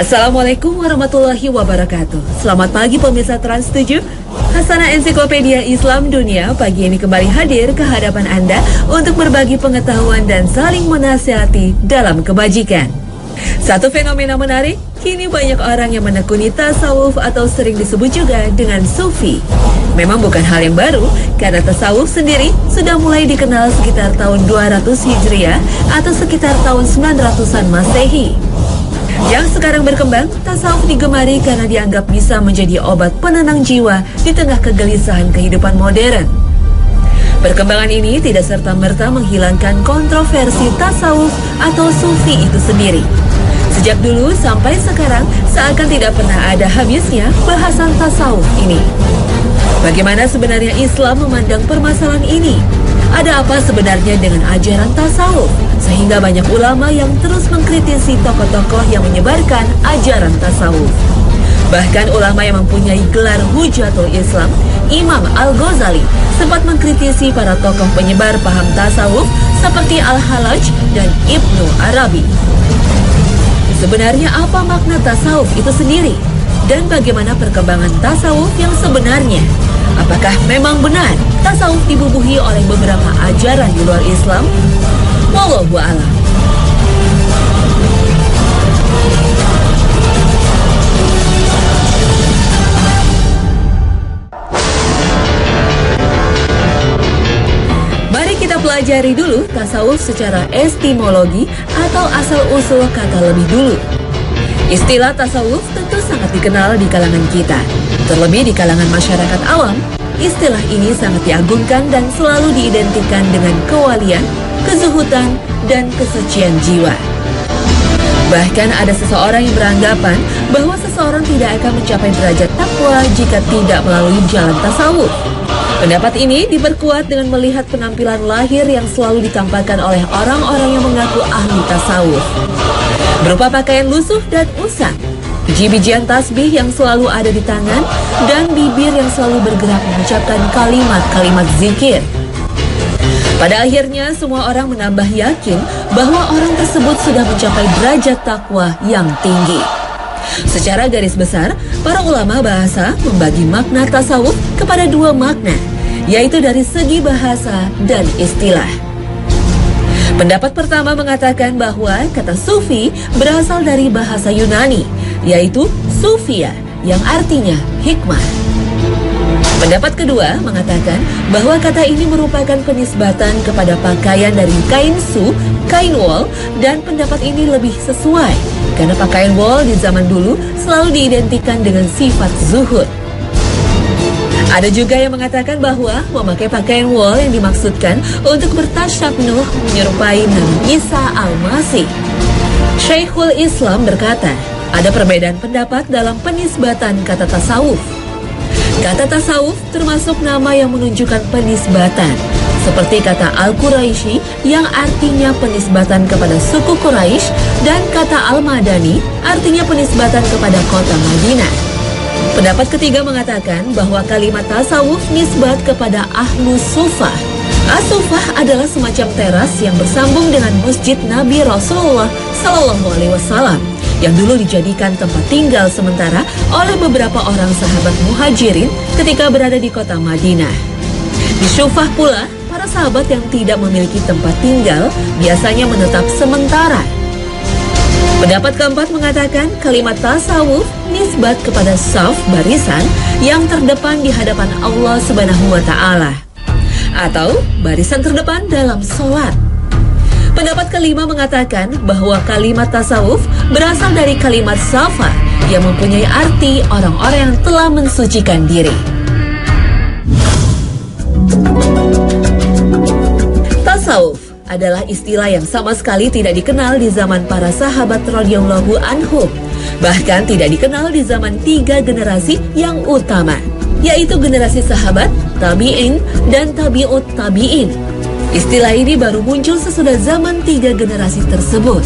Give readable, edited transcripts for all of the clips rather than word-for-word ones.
Assalamualaikum warahmatullahi wabarakatuh. Selamat pagi pemirsa Trans 7. Hasanah Ensiklopedia Islam Dunia pagi ini kembali hadir ke hadapan Anda untuk berbagi pengetahuan dan saling menasihati dalam kebajikan. Satu fenomena menarik, kini banyak orang yang menekuni tasawuf atau sering disebut juga dengan sufi. Memang bukan hal yang baru, karena tasawuf sendiri sudah mulai dikenal sekitar tahun 200 Hijriah atau sekitar tahun 900-an Masehi. Yang sekarang berkembang, tasawuf digemari karena dianggap bisa menjadi obat penenang jiwa di tengah kegelisahan kehidupan modern. Perkembangan ini tidak serta-merta menghilangkan kontroversi tasawuf atau sufi itu sendiri. Sejak dulu sampai sekarang, seakan tidak pernah ada habisnya bahasan tasawuf ini. Bagaimana sebenarnya Islam memandang permasalahan ini? Ada apa sebenarnya dengan ajaran tasawuf? Sehingga banyak ulama yang terus mengkritisi tokoh-tokoh yang menyebarkan ajaran tasawuf. Bahkan ulama yang mempunyai gelar Hujatul Islam, Imam Al-Ghazali, sempat mengkritisi para tokoh penyebar paham tasawuf seperti Al-Hallaj dan Ibnu Arabi. Sebenarnya apa makna tasawuf itu sendiri? Dan bagaimana perkembangan tasawuf yang sebenarnya? Apakah memang benar tasawuf dibubuhi oleh beberapa ajaran di luar Islam? Wallahu a'lam. Mari kita pelajari dulu tasawuf secara etimologi atau asal-usul kata lebih dulu. Istilah tasawuf tentu sangat dikenal di kalangan kita. Terlebih di kalangan masyarakat awam, istilah ini sangat diagungkan dan selalu diidentikan dengan kewalian, kezuhudan, dan kesucian jiwa. Bahkan ada seseorang yang beranggapan bahwa seseorang tidak akan mencapai derajat takwa jika tidak melalui jalan tasawuf. Pendapat ini diperkuat dengan melihat penampilan lahir yang selalu ditampakkan oleh orang-orang yang mengaku ahli tasawuf. Berupa pakaian lusuh dan usang, biji-bijian tasbih yang selalu ada di tangan, dan bibir yang selalu bergerak mengucapkan kalimat-kalimat zikir. Pada akhirnya, semua orang menambah yakin bahwa orang tersebut sudah mencapai derajat takwa yang tinggi. Secara garis besar, para ulama bahasa membagi makna tasawuf kepada dua makna, yaitu dari segi bahasa dan istilah. Pendapat pertama mengatakan bahwa kata sufi berasal dari bahasa Yunani, yaitu sufia, yang artinya hikmah. Pendapat kedua mengatakan bahwa kata ini merupakan penisbatan kepada pakaian dari kain su, kain wol, dan pendapat ini lebih sesuai karena pakaian wol di zaman dulu selalu diidentikan dengan sifat zuhud. Ada juga yang mengatakan bahwa memakai pakaian wol yang dimaksudkan untuk bertasyabnuh menyerupai Nabi Isa Al-Masih. Syekhul Islam berkata, ada perbedaan pendapat dalam penisbatan kata tasawuf. Kata tasawuf termasuk nama yang menunjukkan penisbatan, seperti kata Al-Quraisy yang artinya penisbatan kepada suku Quraisy dan kata Al-Madani artinya penisbatan kepada kota Madinah. Pendapat ketiga mengatakan bahwa kalimat tasawuf nisbat kepada Ahlus Sufah. As-Sufah adalah semacam teras yang bersambung dengan masjid Nabi Rasulullah SAW yang dulu dijadikan tempat tinggal sementara oleh beberapa orang sahabat muhajirin ketika berada di kota Madinah. Di Sufah pula, para sahabat yang tidak memiliki tempat tinggal biasanya menetap sementara. Pendapat keempat mengatakan kalimat tasawuf nisbat kepada saf barisan yang terdepan di hadapan Allah Subhanahu wa Ta'ala, atau barisan terdepan dalam sholat. Pendapat kelima mengatakan bahwa kalimat tasawuf berasal dari kalimat safa yang mempunyai arti orang-orang yang telah mensucikan diri. Tasawuf adalah istilah yang sama sekali tidak dikenal di zaman para sahabat radhiyallahu anhum. Bahkan tidak dikenal di zaman 3 generasi yang utama, yaitu generasi sahabat, tabi'in, dan tabi'ut tabi'in. Istilah ini baru muncul sesudah zaman 3 generasi tersebut.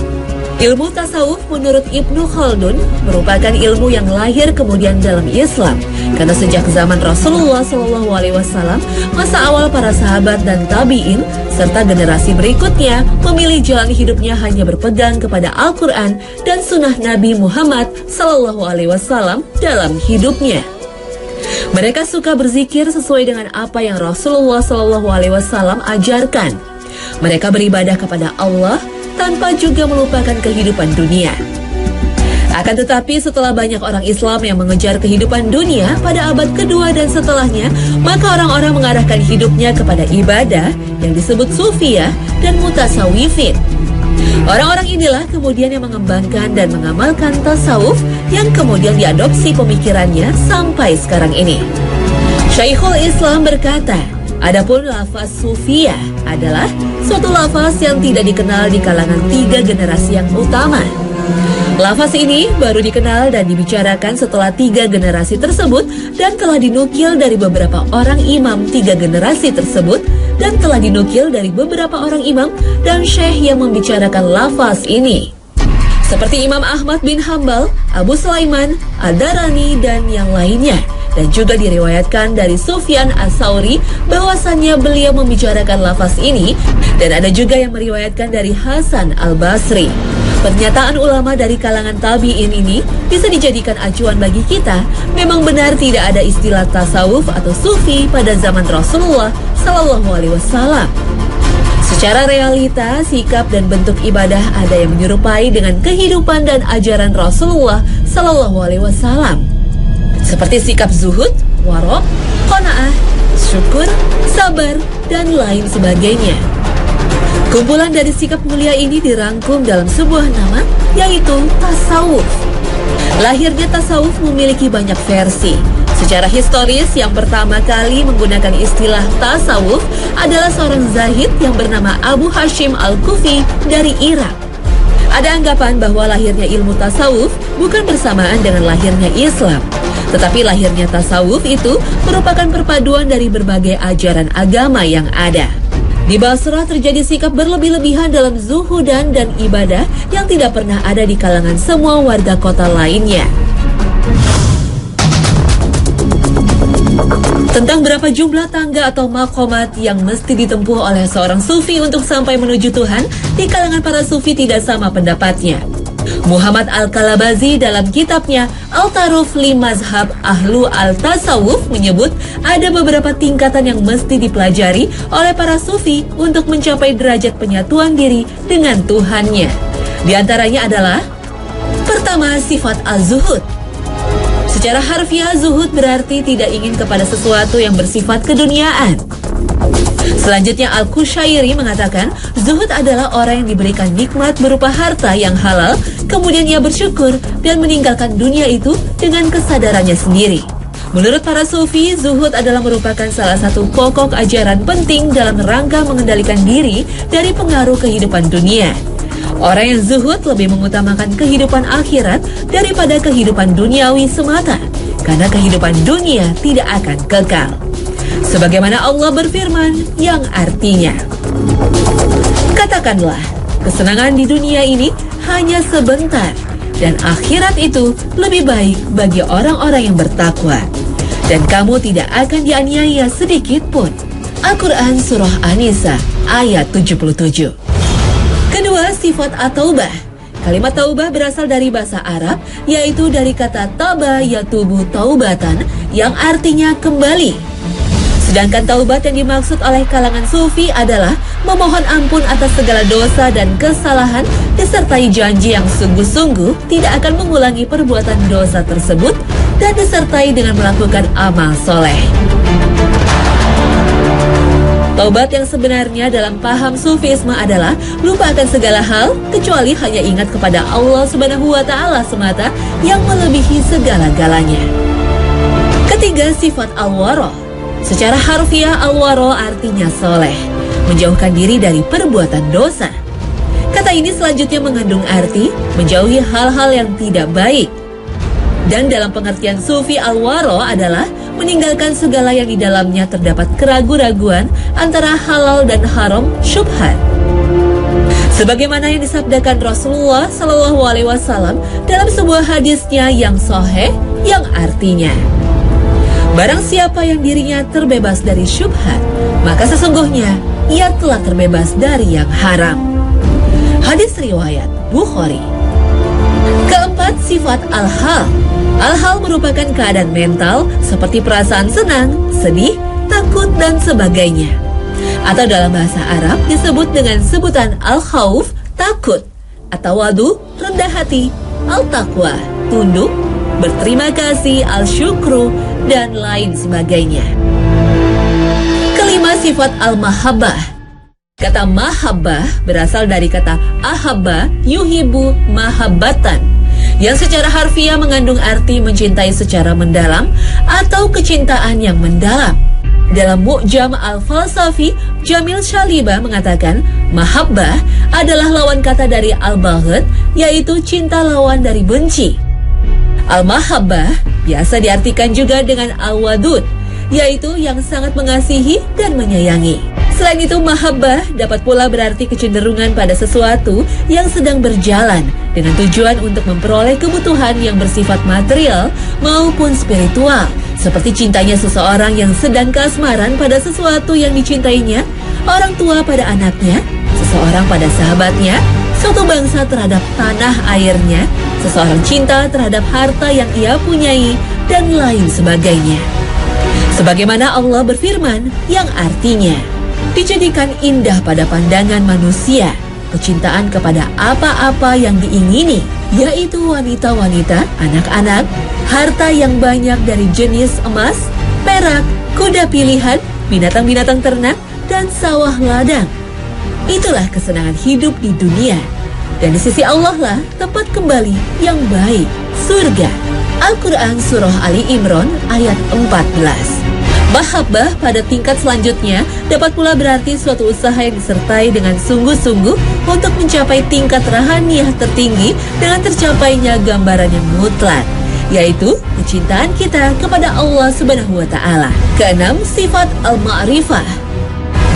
Ilmu tasawuf menurut Ibnu Khaldun merupakan ilmu yang lahir kemudian dalam Islam, karena sejak zaman Rasulullah SAW, masa awal para sahabat dan tabi'in serta generasi berikutnya memilih jalan hidupnya hanya berpegang kepada Al-Quran dan sunnah Nabi Muhammad SAW dalam hidupnya. Mereka suka berzikir sesuai dengan apa yang Rasulullah SAW ajarkan. Mereka beribadah kepada Allah tanpa juga melupakan kehidupan dunia. Akan tetapi setelah banyak orang Islam yang mengejar kehidupan dunia pada abad kedua dan setelahnya, maka orang-orang mengarahkan hidupnya kepada ibadah yang disebut sufiyah dan mutasawifin. Orang-orang inilah kemudian yang mengembangkan dan mengamalkan tasawuf yang kemudian diadopsi pemikirannya sampai sekarang ini. Syekhul Islam berkata, adapun lafaz sufiyah adalah suatu lafaz yang tidak dikenal di kalangan 3 generasi yang utama. Lafaz ini baru dikenal dan dibicarakan setelah 3 generasi tersebut dan telah dinukil dari beberapa orang imam 3 generasi tersebut dan telah dinukil dari beberapa orang imam dan syekh yang membicarakan lafaz ini. Seperti Imam Ahmad bin Hambal, Abu Sulaiman, Ad-Darani, dan yang lainnya. Dan juga diriwayatkan dari Sufyan Ats-Tsauri bahwasannya beliau membicarakan lafaz ini, dan ada juga yang meriwayatkan dari Hasan Al-Basri. Pernyataan ulama dari kalangan tabi'in ini bisa dijadikan acuan bagi kita. Memang benar tidak ada istilah tasawuf atau sufi pada zaman Rasulullah SAW. Secara realita, sikap dan bentuk ibadah ada yang menyerupai dengan kehidupan dan ajaran Rasulullah SAW. Seperti sikap zuhud, warok, qanaah, syukur, sabar, dan lain sebagainya. Kumpulan dari sikap mulia ini dirangkum dalam sebuah nama, yaitu tasawuf. Lahirnya tasawuf memiliki banyak versi. Secara historis, yang pertama kali menggunakan istilah tasawuf adalah seorang zahid yang bernama Abu Hashim Al-Kufi dari Irak. Ada anggapan bahwa lahirnya ilmu tasawuf bukan bersamaan dengan lahirnya Islam. Tetapi lahirnya tasawuf itu merupakan perpaduan dari berbagai ajaran agama yang ada. Di Basrah terjadi sikap berlebih-lebihan dalam zuhudan dan ibadah yang tidak pernah ada di kalangan semua warga kota lainnya. Tentang berapa jumlah tangga atau maqamat yang mesti ditempuh oleh seorang sufi untuk sampai menuju Tuhan, di kalangan para sufi tidak sama pendapatnya. Muhammad Al-Kalabazi dalam kitabnya Al-Taruf li Mazhab Ahlu Al-Tasawuf menyebut ada beberapa tingkatan yang mesti dipelajari oleh para sufi untuk mencapai derajat penyatuan diri dengan Tuhannya. Di antaranya adalah: pertama, sifat az-zuhud. Secara harfiah, zuhud berarti tidak ingin kepada sesuatu yang bersifat keduniaan. Selanjutnya, Al-Qushairi mengatakan, zuhud adalah orang yang diberikan nikmat berupa harta yang halal, kemudian ia bersyukur dan meninggalkan dunia itu dengan kesadarannya sendiri. Menurut para sufi, zuhud adalah merupakan salah satu pokok ajaran penting dalam rangka mengendalikan diri dari pengaruh kehidupan dunia. Orang yang zuhud lebih mengutamakan kehidupan akhirat daripada kehidupan duniawi semata, karena kehidupan dunia tidak akan kekal. Sebagaimana Allah berfirman yang artinya, katakanlah, kesenangan di dunia ini hanya sebentar, dan akhirat itu lebih baik bagi orang-orang yang bertakwa. Dan kamu tidak akan dianiaya sedikit pun. Al-Quran Surah An-Nisa ayat 77. Kedua, sifat at-taubah. Kalimat taubah berasal dari bahasa Arab, yaitu dari kata taba yatubu taubatan, yang artinya kembali. Sedangkan taubat yang dimaksud oleh kalangan sufi adalah memohon ampun atas segala dosa dan kesalahan, disertai janji yang sungguh-sungguh tidak akan mengulangi perbuatan dosa tersebut, dan disertai dengan melakukan amal soleh. Taubat yang sebenarnya dalam paham sufisme adalah lupa akan segala hal kecuali hanya ingat kepada Allah Subhanahu wa Ta'ala semata yang melebihi segala-galanya. Ketiga, sifat al-wara. Secara harfiah, al-wara artinya soleh, menjauhkan diri dari perbuatan dosa. Kata ini selanjutnya mengandung arti menjauhi hal-hal yang tidak baik. Dan dalam pengertian sufi, al-wara adalah meninggalkan segala yang di dalamnya terdapat keraguan-raguan antara halal dan haram, syubhat. Sebagaimana yang disabdakan Rasulullah Shallallahu Alaihi Wasallam dalam sebuah hadisnya yang sahih, yang artinya, barang siapa yang dirinya terbebas dari syubhat, maka sesungguhnya ia telah terbebas dari yang haram. Hadis riwayat Bukhari. Keempat, sifat al-hal. Al-hal merupakan keadaan mental seperti perasaan senang, sedih, takut, dan sebagainya. Atau dalam bahasa Arab disebut dengan sebutan al-khawf, takut, atau wadu, rendah hati, al-taqwa, tunduk, berterima kasih, al-syukru, dan lain sebagainya. Kelima, sifat al-mahabbah. Kata mahabbah berasal dari kata ahabba yuhibu mahabbatan, yang secara harfiah mengandung arti mencintai secara mendalam atau kecintaan yang mendalam. Dalam Mu'jam al-Falsafi, Jamil Shaliba mengatakan, mahabbah adalah lawan kata dari al-baghdh, yaitu cinta lawan dari benci. Al-mahabbah biasa diartikan juga dengan al-wadud, yaitu yang sangat mengasihi dan menyayangi. Selain itu, mahabbah dapat pula berarti kecenderungan pada sesuatu yang sedang berjalan dengan tujuan untuk memperoleh kebutuhan yang bersifat material maupun spiritual, seperti cintanya seseorang yang sedang kasmaran pada sesuatu yang dicintainya, orang tua pada anaknya, seseorang pada sahabatnya, suatu bangsa terhadap tanah airnya, seseorang cinta terhadap harta yang ia punyai, dan lain sebagainya. Sebagaimana Allah berfirman yang artinya, dijadikan indah pada pandangan manusia kecintaan kepada apa-apa yang diingini, yaitu wanita-wanita, anak-anak, harta yang banyak dari jenis emas, perak, kuda pilihan, binatang-binatang ternak, dan sawah ladang. Itulah kesenangan hidup di dunia, dan di sisi Allah lah tempat kembali yang baik, surga. Al-Quran Surah Ali Imran ayat 14. Mahabbah pada tingkat selanjutnya dapat pula berarti suatu usaha yang disertai dengan sungguh-sungguh untuk mencapai tingkat rohaniyah tertinggi dengan tercapainya gambaran yang mutlak, yaitu kecintaan kita kepada Allah Subhanahu wa Ta'ala. Keenam, sifat al-ma'rifah.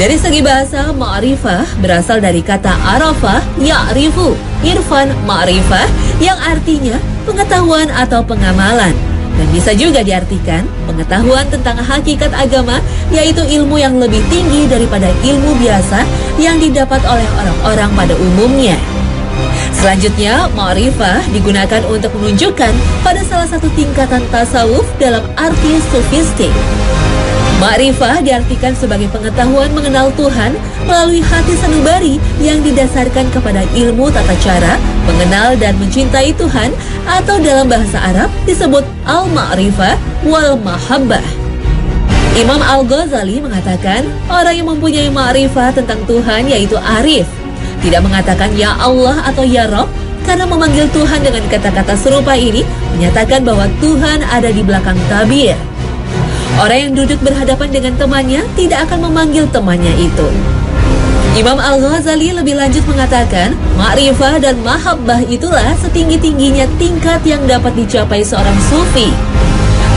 Dari segi bahasa, ma'rifah berasal dari kata arafah, ya'rifu, irfan, ma'rifah, yang artinya pengetahuan atau pengamalan. Dan bisa juga diartikan pengetahuan tentang hakikat agama, yaitu ilmu yang lebih tinggi daripada ilmu biasa yang didapat oleh orang-orang pada umumnya. Selanjutnya, ma'rifah digunakan untuk menunjukkan pada salah satu tingkatan tasawuf dalam arti sufistik. Ma'rifah diartikan sebagai pengetahuan mengenal Tuhan melalui hati sanubari yang didasarkan kepada ilmu tata cara mengenal dan mencintai Tuhan, atau dalam bahasa Arab disebut al-ma'rifah wal mahabbah. Imam Al-Ghazali mengatakan orang yang mempunyai ma'rifah tentang Tuhan yaitu arif, tidak mengatakan ya Allah atau ya Rabb, karena memanggil Tuhan dengan kata-kata serupa ini menyatakan bahwa Tuhan ada di belakang tabir. Orang yang duduk berhadapan dengan temannya tidak akan memanggil temannya itu. Imam Al-Ghazali lebih lanjut mengatakan, ma'rifah dan mahabbah itulah setinggi-tingginya tingkat yang dapat dicapai seorang sufi.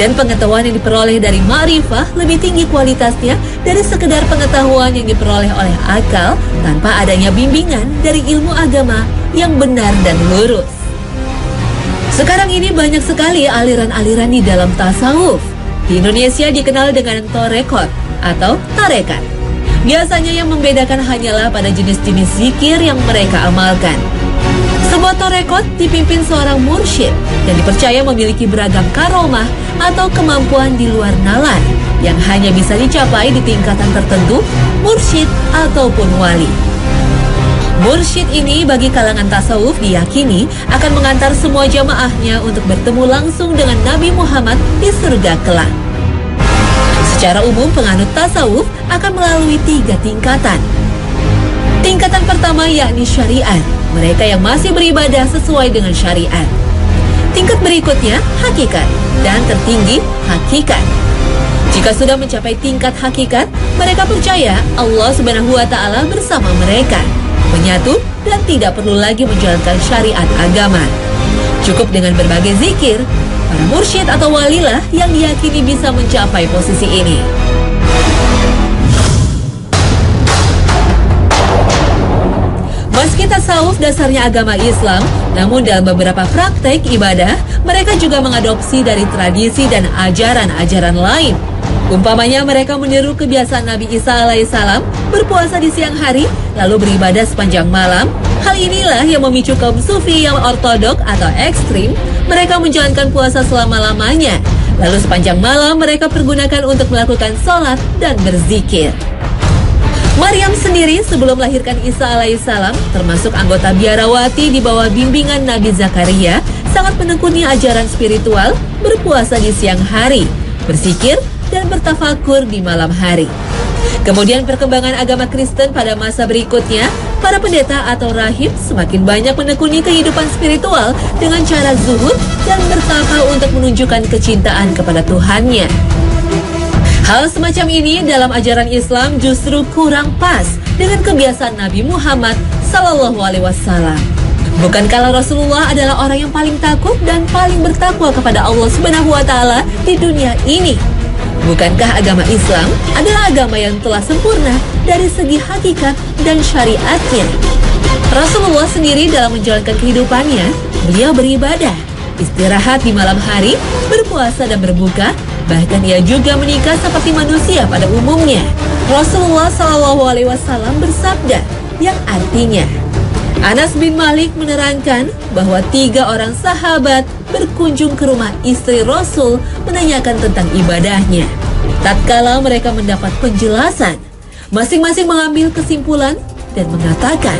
Dan pengetahuan yang diperoleh dari ma'rifah lebih tinggi kualitasnya dari sekedar pengetahuan yang diperoleh oleh akal tanpa adanya bimbingan dari ilmu agama yang benar dan lurus. Sekarang ini banyak sekali aliran-aliran di dalam tasawuf. Di Indonesia dikenal dengan torekot atau tarekat. Biasanya yang membedakan hanyalah pada jenis-jenis zikir yang mereka amalkan. Sebuah torekot dipimpin seorang mursyid yang dipercaya memiliki beragam karomah atau kemampuan di luar nalar yang hanya bisa dicapai di tingkatan tertentu, mursyid ataupun wali. Mursyid ini bagi kalangan tasawuf diyakini akan mengantar semua jamaahnya untuk bertemu langsung dengan Nabi Muhammad di surga kelak. Secara umum penganut tasawuf akan melalui 3 tingkatan. Tingkatan pertama yakni syariat, mereka yang masih beribadah sesuai dengan syariat. Tingkat berikutnya hakikat, dan tertinggi hakikat. Jika sudah mencapai tingkat hakikat, mereka percaya Allah Subhanahu wa Ta'ala bersama mereka, menyatu dan tidak perlu lagi menjalankan syariat agama. Cukup dengan berbagai zikir, para mursyid atau walilah yang diyakini bisa mencapai posisi ini. Tasawuf dasarnya agama Islam, namun dalam beberapa praktek ibadah, mereka juga mengadopsi dari tradisi dan ajaran-ajaran lain. Umpamanya mereka meniru kebiasaan Nabi Isa alaihissalam berpuasa di siang hari, lalu beribadah sepanjang malam. Hal inilah yang memicu kaum sufi yang ortodok atau ekstrim, mereka menjalankan puasa selama-lamanya. Lalu sepanjang malam mereka pergunakan untuk melakukan sholat dan berzikir. Maryam sendiri sebelum melahirkan Isa alaihissalam, termasuk anggota biarawati di bawah bimbingan Nabi Zakaria, sangat menekuni ajaran spiritual, berpuasa di siang hari, berzikir, dan bertafakur di malam hari. Kemudian perkembangan agama Kristen pada masa berikutnya, para pendeta atau rahib semakin banyak menekuni kehidupan spiritual dengan cara zuhud dan bertapa untuk menunjukkan kecintaan kepada Tuhannya. Hal semacam ini dalam ajaran Islam justru kurang pas dengan kebiasaan Nabi Muhammad SAW. Bukankah Rasulullah adalah orang yang paling takut dan paling bertakwa kepada Allah Subhanahu wa Ta'ala di dunia ini? Bukankah agama Islam adalah agama yang telah sempurna dari segi hakikat dan syariatnya? Rasulullah sendiri dalam menjalankan kehidupannya, beliau beribadah, istirahat di malam hari, berpuasa dan berbuka. Bahkan ia juga menikah seperti manusia pada umumnya. Rasulullah SAW bersabda yang artinya, Anas bin Malik menerangkan bahwa 3 orang sahabat berkunjung ke rumah istri Rasul menanyakan tentang ibadahnya. Tatkala mereka mendapat penjelasan, masing-masing mengambil kesimpulan dan mengatakan,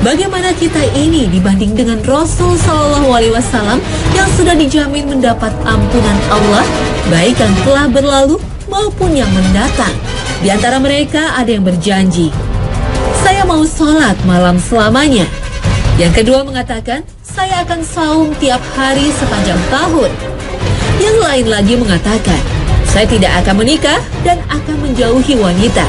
bagaimana kita ini dibanding dengan Rasul SAW yang sudah dijamin mendapat ampunan Allah, baik yang telah berlalu maupun yang mendatang. Di antara mereka ada yang berjanji, saya mau sholat malam selamanya. Yang kedua mengatakan, saya akan saum tiap hari sepanjang tahun. Yang lain lagi mengatakan, saya tidak akan menikah dan akan menjauhi wanita.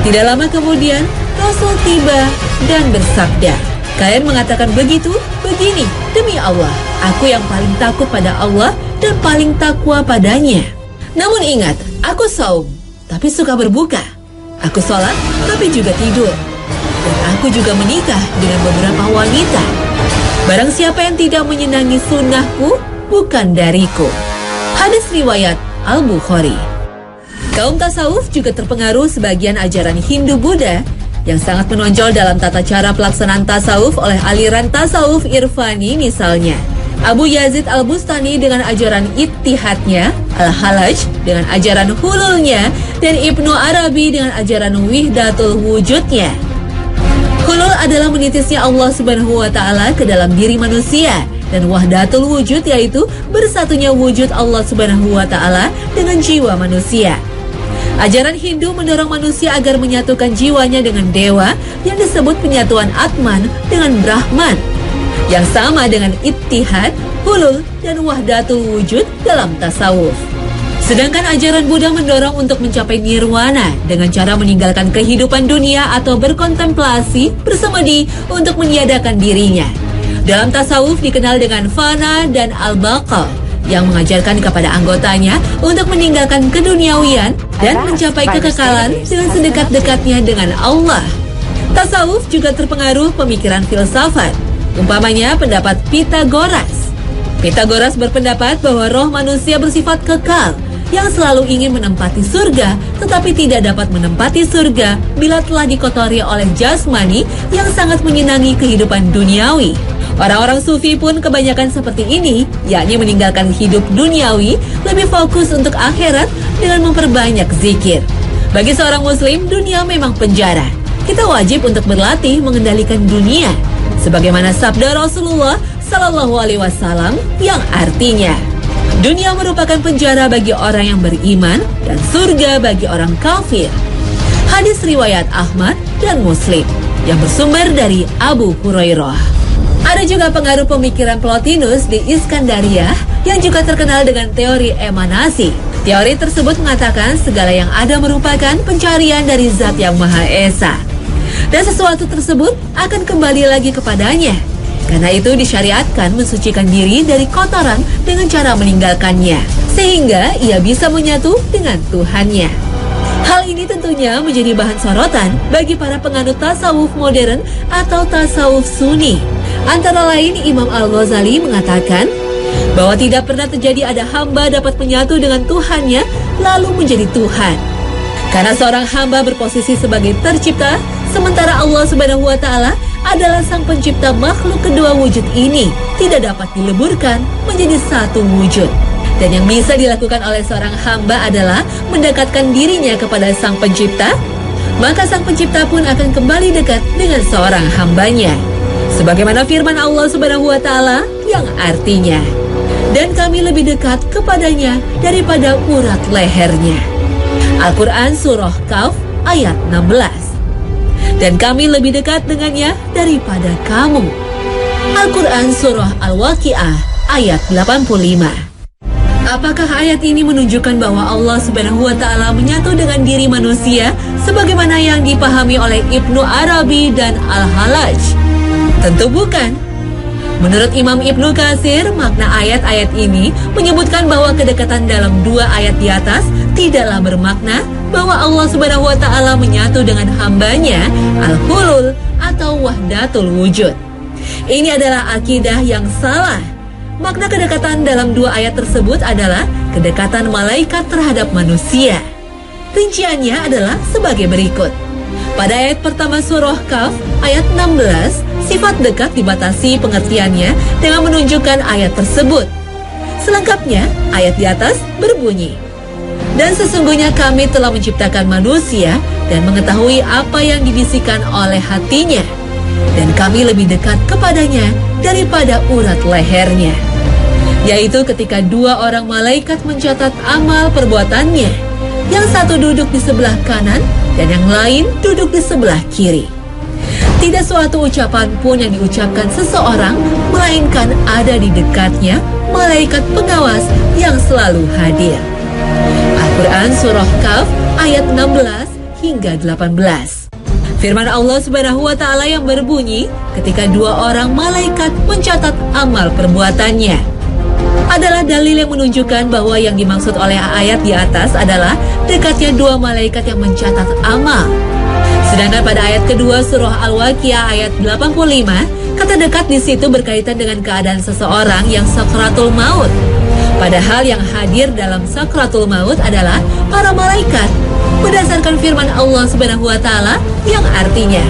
Tidak lama kemudian, Rasul tiba dan bersabda, kalian mengatakan begitu, begini, demi Allah, aku yang paling takut pada Allah dan paling takwa padanya. Namun ingat, aku saum, tapi suka berbuka. Aku sholat, tapi juga tidur. Dan aku juga menikah dengan beberapa wanita. Barang siapa yang tidak menyenangi sunnahku, bukan dariku. Hadis riwayat Al-Bukhari. Kaum tasawuf juga terpengaruh sebagian ajaran Hindu-Buddha yang sangat menonjol dalam tata cara pelaksanaan tasawuf oleh aliran tasawuf Irfani misalnya. Abu Yazid Al-Bustani dengan ajaran Ittihadnya, Al-Halaj dengan ajaran Hululnya, dan Ibnu Arabi dengan ajaran Wihdatul Wujudnya. Hulul adalah menitisnya Allah Subhanahu wa Ta'ala ke dalam diri manusia, dan Wahdatul Wujud yaitu bersatunya wujud Allah Subhanahu wa Ta'ala dengan jiwa manusia. Ajaran Hindu mendorong manusia agar menyatukan jiwanya dengan dewa yang disebut penyatuan Atman dengan Brahman, yang sama dengan Ittihad, Hulul, dan Wahdatul Wujud dalam tasawuf. Sedangkan ajaran Buddha mendorong untuk mencapai nirwana dengan cara meninggalkan kehidupan dunia atau berkontemplasi bersemedi untuk meniadakan dirinya. Dalam tasawuf dikenal dengan fana dan al-baqa, yang mengajarkan kepada anggotanya untuk meninggalkan keduniawian dan mencapai kekekalan dengan sedekat-dekatnya dengan Allah. Tasawuf juga terpengaruh pemikiran filsafat, umpamanya pendapat Pitagoras. Pitagoras berpendapat bahwa roh manusia bersifat kekal, yang selalu ingin menempati surga, tetapi tidak dapat menempati surga bila telah dikotori oleh jasmani yang sangat menyenangi kehidupan duniawi. Orang-orang sufi pun kebanyakan seperti ini, yakni meninggalkan hidup duniawi, lebih fokus untuk akhirat dengan memperbanyak zikir. Bagi seorang muslim, dunia memang penjara. Kita wajib untuk berlatih mengendalikan dunia, sebagaimana sabda Rasulullah SAW yang artinya, dunia merupakan penjara bagi orang yang beriman dan surga bagi orang kafir. Hadis riwayat Ahmad dan Muslim yang bersumber dari Abu Hurairah. Ada juga pengaruh pemikiran Plotinus di Iskandaria yang juga terkenal dengan teori emanasi. Teori tersebut mengatakan segala yang ada merupakan pencarian dari Zat yang Maha Esa, dan sesuatu tersebut akan kembali lagi kepadanya. Karena itu disyariatkan mensucikan diri dari kotoran dengan cara meninggalkannya, sehingga ia bisa menyatu dengan Tuhannya. Hal ini tentunya menjadi bahan sorotan bagi para penganut tasawuf modern atau tasawuf sunni. Antara lain Imam Al-Ghazali mengatakan bahwa tidak pernah terjadi ada hamba dapat menyatu dengan Tuhannya lalu menjadi Tuhan. Karena seorang hamba berposisi sebagai tercipta, sementara Allah Subhanahu wa Ta'ala adalah sang pencipta makhluk kedua wujud ini tidak dapat dileburkan menjadi satu wujud. Dan yang bisa dilakukan oleh seorang hamba adalah mendekatkan dirinya kepada sang pencipta, maka sang pencipta pun akan kembali dekat dengan seorang hambanya. Sebagaimana firman Allah Subhanahu wa Ta'ala yang artinya, dan kami lebih dekat kepadanya daripada urat lehernya. Al-Quran Surah Kahf ayat 16. Dan kami lebih dekat dengannya daripada kamu. Al-Quran Surah Al-Waqi'ah ayat 85. Apakah ayat ini menunjukkan bahwa Allah Subhanahu wa Ta'ala menyatu dengan diri manusia sebagaimana yang dipahami oleh Ibnu Arabi dan Al-Hallaj? Tentu bukan. Menurut Imam Ibnu Katsir, makna ayat-ayat ini menyebutkan bahwa kedekatan dalam dua ayat di atas tidaklah bermakna bahwa Allah Subhanahu wa Ta'ala menyatu dengan hambanya al-hulul atau wahdatul wujud. Ini adalah akidah yang salah. Makna kedekatan dalam dua ayat tersebut adalah kedekatan malaikat terhadap manusia. Rinciannya adalah sebagai berikut. Pada ayat pertama surah Kahf, ayat 16, sifat dekat dibatasi pengertiannya dengan menunjukkan ayat tersebut. Selengkapnya, ayat di atas berbunyi, dan sesungguhnya kami telah menciptakan manusia dan mengetahui apa yang dibisikkan oleh hatinya, dan kami lebih dekat kepadanya daripada urat lehernya. Yaitu ketika dua orang malaikat mencatat amal perbuatannya, yang satu duduk di sebelah kanan dan yang lain duduk di sebelah kiri. Tidak suatu ucapan pun yang diucapkan seseorang, melainkan ada di dekatnya malaikat pengawas yang selalu hadir. Al-Quran Surah Kahf ayat 16 hingga 18. Firman Allah Subhanahu wa Ta'ala yang berbunyi ketika dua orang malaikat mencatat amal perbuatannya adalah dalil yang menunjukkan bahwa yang dimaksud oleh ayat di atas adalah dekatnya dua malaikat yang mencatat amal. Sedangkan pada ayat kedua surah Al-Waqi'ah ayat 85, kata dekat di situ berkaitan dengan keadaan seseorang yang sakratul maut. Padahal yang hadir dalam sakratul maut adalah para malaikat. Berdasarkan firman Allah Subhanahu wa Ta'ala yang artinya,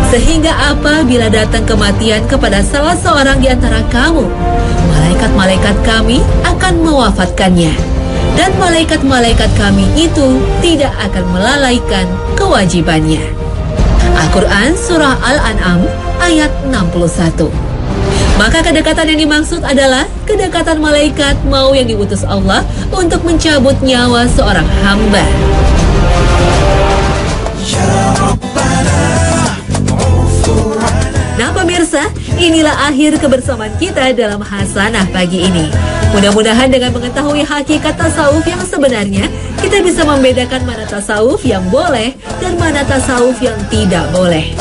sehingga apabila datang kematian kepada salah seorang di antara kamu, malaikat-malaikat kami akan mewafatkannya, dan malaikat-malaikat kami itu tidak akan melalaikan kewajibannya. Al-Quran Surah Al-An'am ayat 61. Maka kedekatan yang dimaksud adalah kedekatan malaikat mau yang diutus Allah untuk mencabut nyawa seorang hamba. Nah pemirsa, inilah akhir kebersamaan kita dalam Hasanah pagi ini. Mudah-mudahan dengan mengetahui hakikat tasawuf yang sebenarnya, kita bisa membedakan mana tasawuf yang boleh dan mana tasawuf yang tidak boleh.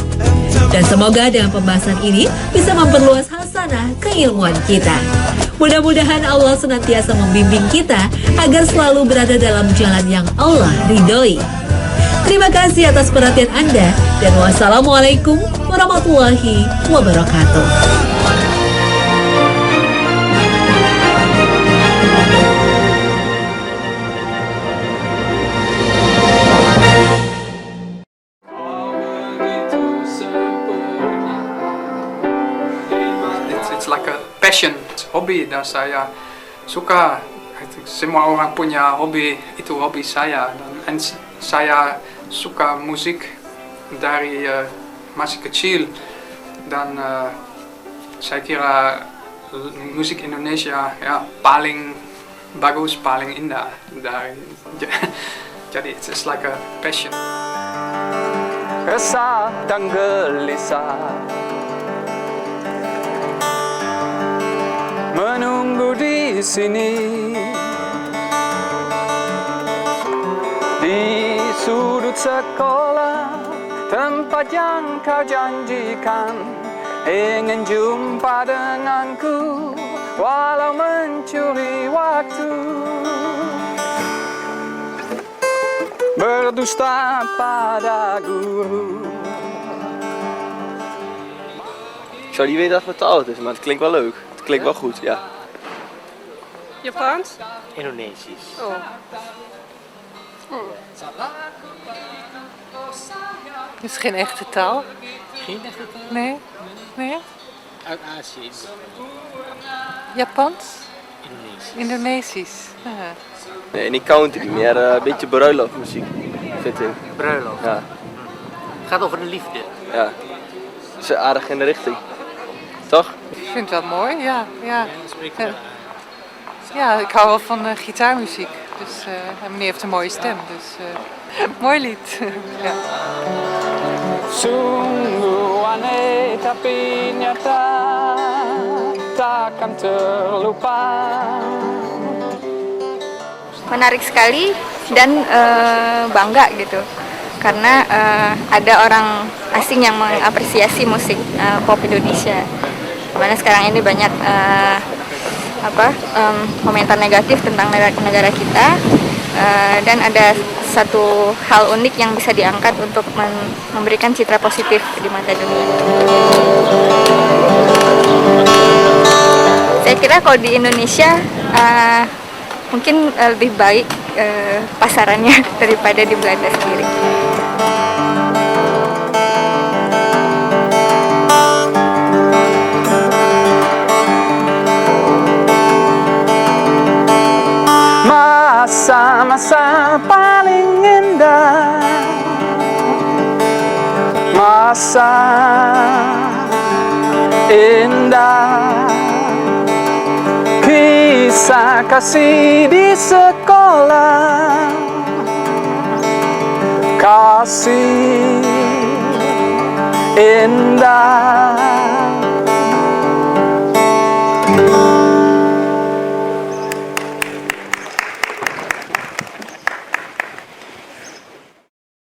Dan semoga dengan pembahasan ini bisa memperluas hasanah keilmuan kita. Mudah-mudahan Allah senantiasa membimbing kita agar selalu berada dalam jalan yang Allah ridhoi. Terima kasih atas perhatian Anda dan wassalamualaikum warahmatullahi wabarakatuh. It's like a passion, it's hobi dan saya suka. Semua orang punya hobi, itu hobi saya, dan saya suka musik dari masih kecil, dan saya kira musik Indonesia ya paling bagus, paling indah dari jadi it's like a passion. Resah dan gelisah menunggu di sini, di sudut sekolah, tempat yang kau janjikan, ingin jumpa denganku, walau mencuri waktu. berdusta pada guru. Ik zou niet weten wat voor taal het is, maar het klinkt wel leuk. Het klinkt wel goed, ja. Japans? Indonesisch. Oh. Het is geen echte taal? Geen echte taal? Nee? Nee? Uit Azië. Japans? Indonesisch. Indonesisch? Ah. Nee, niet country, meer een beetje bruiloftmuziek, vind ik. Bruiloft. Ja, Het gaat over de liefde. ja. Dat is aardig in de richting. Toch? Ik vind het wel mooi, ja. Ja, Dat spreekt wel aan. ja ik hou wel van gitaarmuziek. Dus, en meneer heeft een mooie stem, dus mooi lied. Ja. Sungguh aneh tapi nyata takkan terlupa. Menarik sekali dan bangga gitu karena ada orang asing yang mengapresiasi musik pop Indonesia. Dimana sekarang ini banyak komentar negatif tentang negara kita dan ada satu hal unik yang bisa diangkat untuk memberikan citra positif di mata dunia. Saya kira kalau di Indonesia mungkin lebih baik pasarannya daripada di Belanda sendiri. Masa-masa paling indah, masa indah, kisah kasih di sekolah, kasih indah